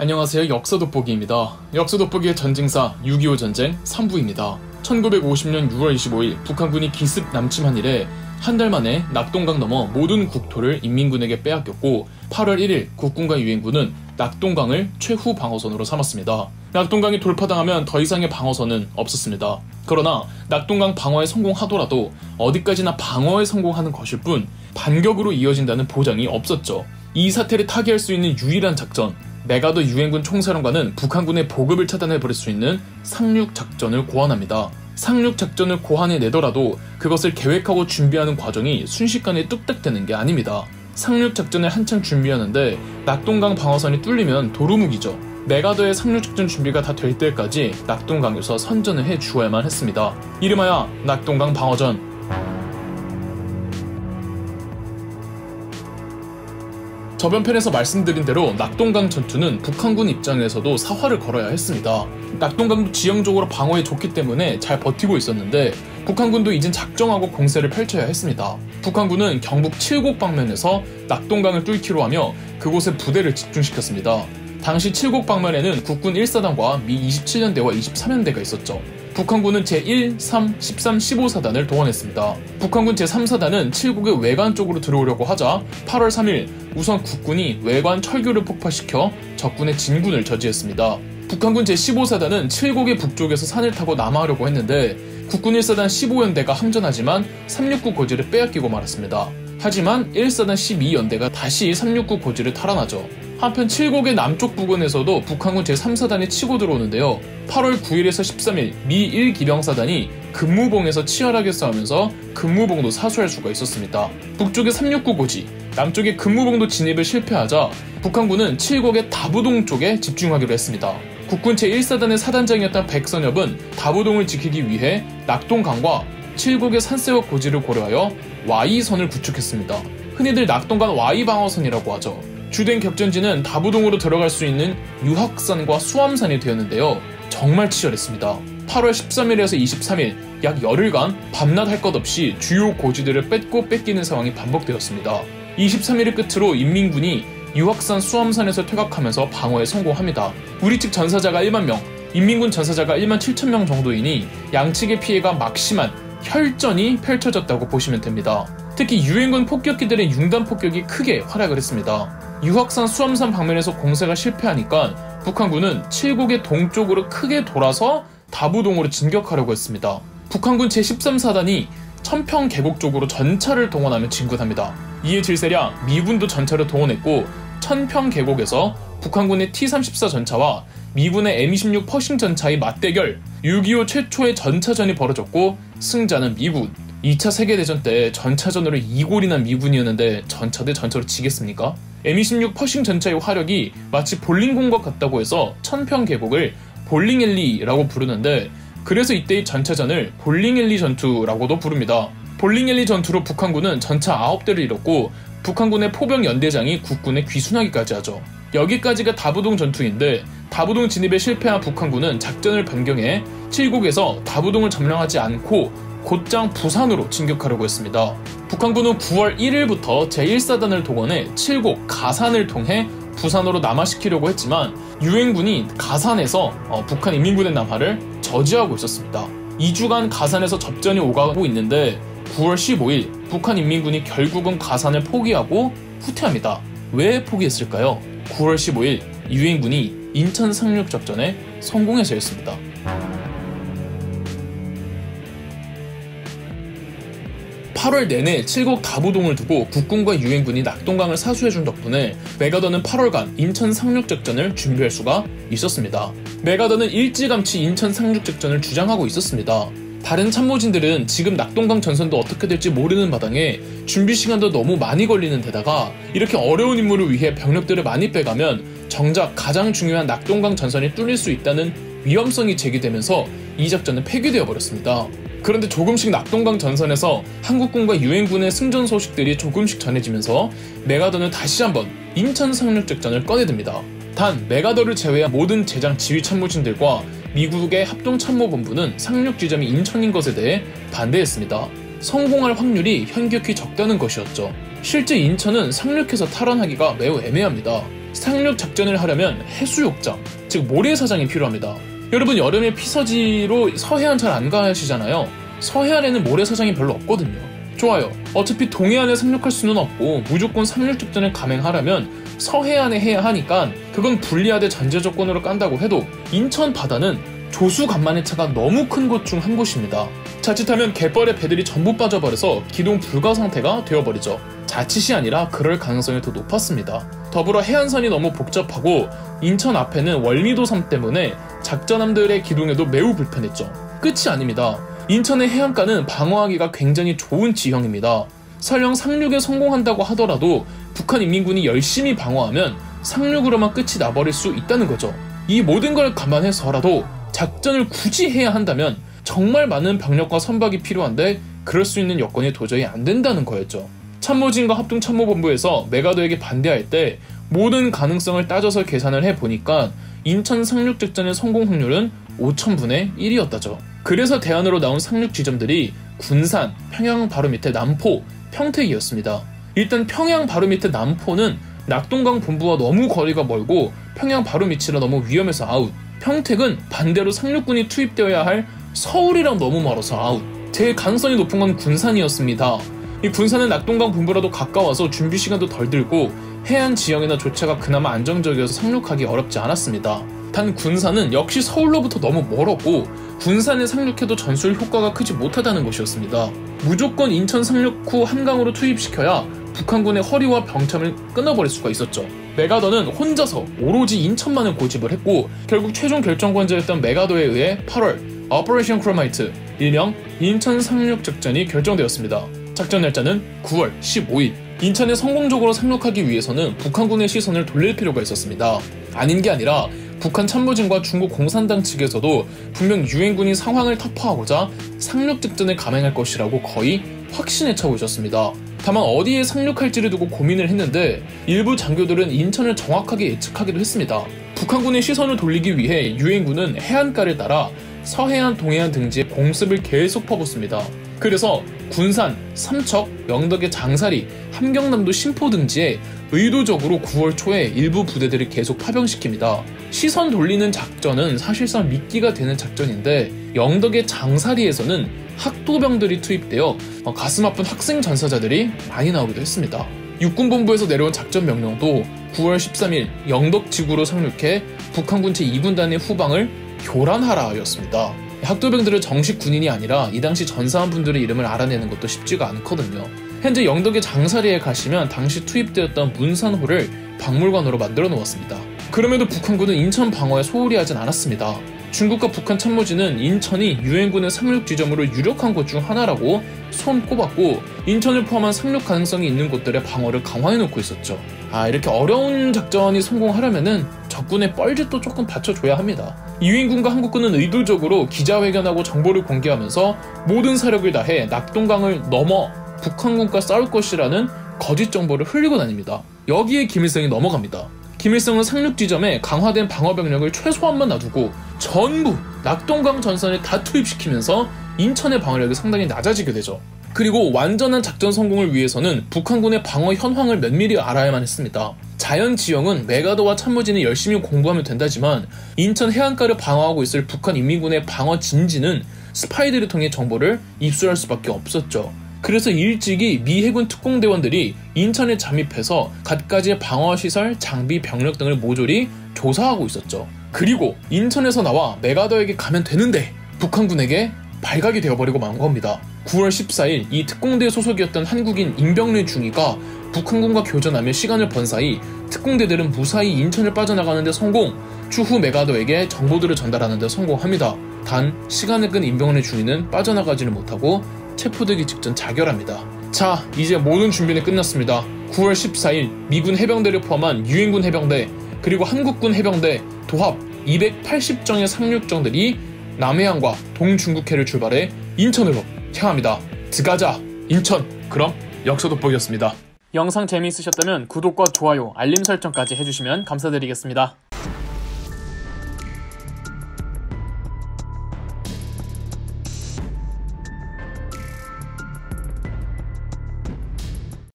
안녕하세요. 역사돋보기입니다. 역사돋보기의 전쟁사 6.25 전쟁 3부입니다. 1950년 6월 25일 북한군이 기습 남침한 이래 한 달 만에 낙동강 넘어 모든 국토를 인민군에게 빼앗겼고 8월 1일 국군과 유엔군은 낙동강을 최후 방어선으로 삼았습니다. 낙동강이 돌파당하면 더 이상의 방어선은 없었습니다. 그러나 낙동강 방어에 성공하더라도 어디까지나 방어에 성공하는 것일 뿐 반격으로 이어진다는 보장이 없었죠. 이 사태를 타개할 수 있는 유일한 작전, 메가더 유엔군 총사령관은 북한군의 보급을 차단해버릴 수 있는 상륙작전을 고안합니다. 상륙작전을 고안해내더라도 그것을 계획하고 준비하는 과정이 순식간에 뚝딱 되는 게 아닙니다. 상륙작전을 한창 준비하는데 낙동강 방어선이 뚫리면 도루묵이죠. 메가더의 상륙작전 준비가 다 될 때까지 낙동강에서 선전을 해주어야만 했습니다. 이름하여 낙동강 방어전. 저번 편에서 말씀드린 대로 낙동강 전투는 북한군 입장에서도 사활을 걸어야 했습니다. 낙동강도 지형적으로 방어에 좋기 때문에 잘 버티고 있었는데 북한군도 이젠 작정하고 공세를 펼쳐야 했습니다. 북한군은 경북 칠곡 방면에서 낙동강을 뚫기로 하며 그곳에 부대를 집중시켰습니다. 당시 칠곡 방면에는 국군 1사단과 미 27년대와 23년대가 있었죠. 북한군은 제1, 3, 13, 15사단을 동원했습니다. 북한군 제3사단은 칠곡의 외관 쪽으로 들어오려고 하자 8월 3일 우선 국군이 외관 철교를 폭파시켜 적군의 진군을 저지했습니다. 북한군 제15사단은 칠곡의 북쪽에서 산을 타고 남하하려고 했는데 국군 1사단 15연대가 함전하지만 369 고지를 빼앗기고 말았습니다. 하지만 1사단 12연대가 다시 369 고지를 탈환하죠. 한편 칠곡의 남쪽 부근에서도 북한군 제3사단이 치고 들어오는데요. 8월 9일에서 13일 미 1기병사단이 금무봉에서 치열하게 싸우면서 금무봉도 사수할 수가 있었습니다. 북쪽의 369 고지, 남쪽의 금무봉도 진입을 실패하자 북한군은 칠곡의 다부동 쪽에 집중하기로 했습니다. 국군 제1사단의 사단장이었던 백선엽은 다부동을 지키기 위해 낙동강과 칠곡의 산세와 고지를 고려하여 Y선을 구축했습니다. 흔히들 낙동강 Y방어선이라고 하죠. 주된 격전지는 다부동으로 들어갈 수 있는 유학산과 수암산이 되었는데요. 정말 치열했습니다. 8월 13일에서 23일 약 열흘간 밤낮 할 것 없이 주요 고지들을 뺏고 뺏기는 상황이 반복되었습니다. 23일을 끝으로 인민군이 유학산 수암산에서 퇴각하면서 방어에 성공합니다. 우리 측 전사자가 1만 명, 인민군 전사자가 1만 7천 명 정도이니 양측의 피해가 막심한 혈전이 펼쳐졌다고 보시면 됩니다. 특히 유엔군 폭격기들의 융단 폭격이 크게 활약을 했습니다. 유학산 수암산 방면에서 공세가 실패하니까 북한군은 칠곡의 동쪽으로 크게 돌아서 다부동으로 진격하려고 했습니다. 북한군 제13사단이 천평 계곡 쪽으로 전차를 동원하며 진군합니다. 이에 질세랴 미군도 전차를 동원했고 천평 계곡에서 북한군의 T-34 전차와 미군의 M26 퍼싱 전차의 맞대결, 6.25 최초의 전차전이 벌어졌고 승자는 미군. 2차 세계대전 때 전차전으로 이골이 난 미군이었는데 전차 대 전차로 지겠습니까? M26 퍼싱 전차의 화력이 마치 볼링공과 같다고 해서 천평 계곡을 볼링엘리라고 부르는데 그래서 이때의 전차전을 볼링엘리 전투라고도 부릅니다. 볼링엘리 전투로 북한군은 전차 9대를 잃었고 북한군의 포병 연대장이 국군에 귀순하기까지 하죠. 여기까지가 다부동 전투인데 다부동 진입에 실패한 북한군은 작전을 변경해 칠곡에서 다부동을 점령하지 않고 곧장 부산으로 진격하려고 했습니다. 북한군은 9월 1일부터 제1사단을 동원해 칠곡, 가산을 통해 부산으로 남하시키려고 했지만 유엔군이 가산에서 북한 인민군의 남하를 저지하고 있었습니다. 2주간 가산에서 접전이 오가고 있는데 9월 15일 북한 인민군이 결국은 가산을 포기하고 후퇴합니다. 왜 포기했을까요? 9월 15일 유엔군이 인천 상륙작전에 성공해서였습니다. 8월 내내 칠곡 다부동을 두고 국군과 유엔군이 낙동강을 사수해준 덕분에 메가더는 8월간 인천 상륙작전을 준비할 수가 있었습니다. 메가더는 일찌감치 인천 상륙작전을 주장하고 있었습니다. 다른 참모진들은 지금 낙동강 전선도 어떻게 될지 모르는 마당에 준비 시간도 너무 많이 걸리는 데다가 이렇게 어려운 임무를 위해 병력들을 많이 빼가면 정작 가장 중요한 낙동강 전선이 뚫릴 수 있다는 위험성이 제기되면서 이 작전은 폐기되어 버렸습니다. 그런데 조금씩 낙동강 전선에서 한국군과 유엔군의 승전 소식들이 조금씩 전해지면서 메가더는 다시 한번 인천 상륙작전을 꺼내듭니다. 단 메가더를 제외한 모든 제장 지휘 참모진들과 미국의 합동참모본부는 상륙 지점이 인천인 것에 대해 반대했습니다. 성공할 확률이 현격히 적다는 것이었죠. 실제 인천은 상륙해서 탈환하기가 매우 애매합니다. 상륙 작전을 하려면 해수욕장, 즉 모래사장이 필요합니다. 여러분 여름에 피서지로 서해안 잘 안 가시잖아요. 서해안에는 모래사장이 별로 없거든요. 좋아요. 어차피 동해안에 상륙할 수는 없고 무조건 상륙 작전을 감행하려면 서해안에 해야 하니까 그건 분리하되 전제 조건으로 깐다고 해도 인천 바다는 조수 간만의 차가 너무 큰 곳 중 한 곳입니다. 자칫하면 갯벌에 배들이 전부 빠져버려서 기동 불가 상태가 되어버리죠. 자칫이 아니라 그럴 가능성이 더 높았습니다. 더불어 해안선이 너무 복잡하고 인천 앞에는 월미도 섬 때문에 작전함들의 기동에도 매우 불편했죠. 끝이 아닙니다. 인천의 해안가는 방어하기가 굉장히 좋은 지형입니다. 설령 상륙에 성공한다고 하더라도 북한 인민군이 열심히 방어하면 상륙으로만 끝이 나버릴 수 있다는 거죠. 이 모든 걸 감안해서라도 작전을 굳이 해야 한다면 정말 많은 병력과 선박이 필요한데 그럴 수 있는 여건이 도저히 안 된다는 거였죠. 참모진과 합동참모본부에서 메가더에게 반대할 때 모든 가능성을 따져서 계산을 해보니까 인천 상륙작전의 성공 확률은 5000분의 1이었다죠. 그래서 대안으로 나온 상륙 지점들이 군산, 평양 바로 밑에 남포, 평택이었습니다. 일단 평양 바로 밑에 남포는 낙동강 본부와 너무 거리가 멀고 평양 바로 밑이라 너무 위험해서 아웃. 평택은 반대로 상륙군이 투입되어야 할 서울이랑 너무 멀어서 아웃. 제일 가능성이 높은 건 군산이었습니다. 이 군산은 낙동강 본부라도 가까워서 준비 시간도 덜 들고 해안 지형이나 조차가 그나마 안정적이어서 상륙하기 어렵지 않았습니다. 단 군산은 역시 서울로부터 너무 멀었고 군산에 상륙해도 전술 효과가 크지 못하다는 것이었습니다. 무조건 인천 상륙 후 한강으로 투입시켜야 북한군의 허리와 병참을 끊어버릴 수가 있었죠. 메가더는 혼자서 오로지 인천만을 고집을 했고 결국 최종 결정권자였던 메가더에 의해 8월 오퍼레이션 크로마이트, 일명 인천 상륙 작전이 결정되었습니다. 작전 날짜는 9월 15일. 인천에 성공적으로 상륙하기 위해서는 북한군의 시선을 돌릴 필요가 있었습니다. 아닌 게 아니라 북한 참모진과 중국 공산당 측에서도 분명 유엔군이 상황을 타파하고자 상륙 작전을 감행할 것이라고 거의 확신에 차고 있었습니다. 다만 어디에 상륙할지를 두고 고민을 했는데 일부 장교들은 인천을 정확하게 예측하기도 했습니다. 북한군의 시선을 돌리기 위해 유엔군은 해안가를 따라 서해안, 동해안 등지에 공습을 계속 퍼붓습니다. 그래서 군산, 삼척, 영덕의 장사리, 함경남도 신포 등지에 의도적으로 9월 초에 일부 부대들을 계속 파병시킵니다. 시선 돌리는 작전은 사실상 미끼가 되는 작전인데 영덕의 장사리에서는 학도병들이 투입되어 가슴 아픈 학생 전사자들이 많이 나오기도 했습니다. 육군본부에서 내려온 작전 명령도 9월 13일 영덕 지구로 상륙해 북한군 제2군단의 후방을 교란하라 였습니다. 학도병들은 정식 군인이 아니라 이 당시 전사한 분들의 이름을 알아내는 것도 쉽지가 않거든요. 현재 영덕의 장사리에 가시면 당시 투입되었던 문산호를 박물관으로 만들어 놓았습니다. 그럼에도 북한군은 인천 방어에 소홀히 하진 않았습니다. 중국과 북한 참모진은 인천이 유엔군의 상륙 지점으로 유력한 곳 중 하나라고 손꼽았고 인천을 포함한 상륙 가능성이 있는 곳들의 방어를 강화해놓고 있었죠. 이렇게 어려운 작전이 성공하려면은 적군의 뻘짓도 조금 받쳐줘야 합니다. 유엔군과 한국군은 의도적으로 기자회견하고 정보를 공개하면서 모든 사력을 다해 낙동강을 넘어 북한군과 싸울 것이라는 거짓 정보를 흘리고 다닙니다. 여기에 김일성이 넘어갑니다. 김일성은 상륙 지점에 강화된 방어 병력을 최소한만 놔두고 전부 낙동강 전선에 다 투입시키면서 인천의 방어력이 상당히 낮아지게 되죠. 그리고 완전한 작전 성공을 위해서는 북한군의 방어 현황을 면밀히 알아야만 했습니다. 자연 지형은 메가더와 참모진이 열심히 공부하면 된다지만 인천 해안가를 방어하고 있을 북한 인민군의 방어 진지는 스파이들을 통해 정보를 입수할 수밖에 없었죠. 그래서 일찍이 미 해군 특공대원들이 인천에 잠입해서 갖가지의 방어시설, 장비, 병력 등을 모조리 조사하고 있었죠. 그리고 인천에서 나와 메가더에게 가면 되는데 북한군에게 발각이 되어버리고 만 겁니다. 9월 14일 이 특공대 소속이었던 한국인 임병래 중위가 북한군과 교전하며 시간을 번 사이 특공대들은 무사히 인천을 빠져나가는 데 성공, 추후 메가더에게 정보들을 전달하는 데 성공합니다. 단 시간을 끈 임병래 중위는 빠져나가지는 못하고 체포되기 직전 자결합니다. 자, 이제 모든 준비는 끝났습니다. 9월 14일 미군 해병대를 포함한 유엔군 해병대 그리고 한국군 해병대 도합 280정의 상륙정들이 남해안과 동중국해를 출발해 인천으로 향합니다. 들어가자 인천. 그럼 역사돋보기였습니다. 영상 재미있으셨다면 구독과 좋아요, 알림 설정까지 해주시면 감사드리겠습니다.